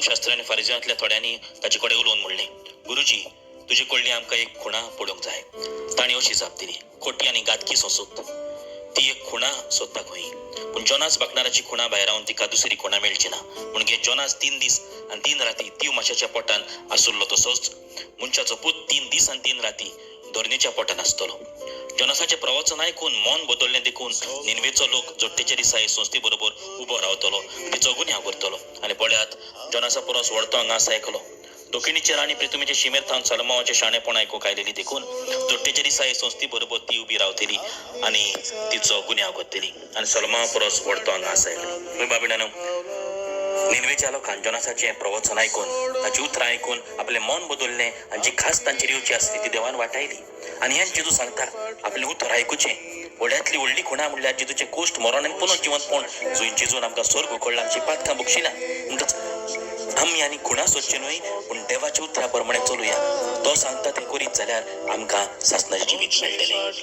शास्त्री आनी फारिजांतल्या थोड्यांनी ताचे कडेन उलोवन म्हणलें, गुरुजी तुजे कडली आमकां एक खुणा पडोवंक जाय. ताणी अशी जाप दिली, खोटी आनी गादकी सोसूत. ती एक खुणा सोदपाक खंय. पूण जोनास बाकणाराची खुणा भायर रावन तिका दुसरी खुणा मेळची ना. म्हणजे जोनास 3 दीस आनी 3 राती तीव माशाच्या पोटान आसुल्लो तसोच मनशाचो पूत 3 दीस आनी 3 राती धोरणीच्या पोटान आसतलो. जोनासाचे प्रवचन आयकून मन बदललें देखून निनवेचो लोक जोडटेच्या दिसा हे संस्थे बरोबर उबो रावतलो, तिचो गुन्यांव करतलो. आनी पळयात जोनासा परस व्हडतो हांगास आयकलो. दोखिणीचे राणी प्रिथुमेचे शिमेर थावन सलमावाचे शाणेपण आयकूंक आयलेली देखून जोडटेच्या दिसा हे संस्थे बरोबर ती उबी रावतली आनी तिचो गुन्यांव करतली. आनी सलमा परस व्हडतो हांगास आयकलो. बाबिडानो, निनवेच्या लोकांन जोनासाचें प्रवचन आयकून ताची उतरां आयकून आपलें मन बदललें आनी जी खास तांचेर येवची आसली ती देवान वाटायली. आनी हें जेजू सांगता आपलें उतर आयकुचें. व्हड्यांतली व्हडली खुणा म्हणल्यार जेजूचें कोश्ट मरण आनी पुनर्जिवंतपण जंय जेजून आमकां स्वर्ग उखडला आमची पातकां बक्षिना. म्हणटच आमी आनी खुणा सोदचे न्हय पूण देवाच्या उतरा प्रमाणे चलुया. तो सांगता तें करीत जाल्यार आमकां सासणाचें जिवीत मेळटलें.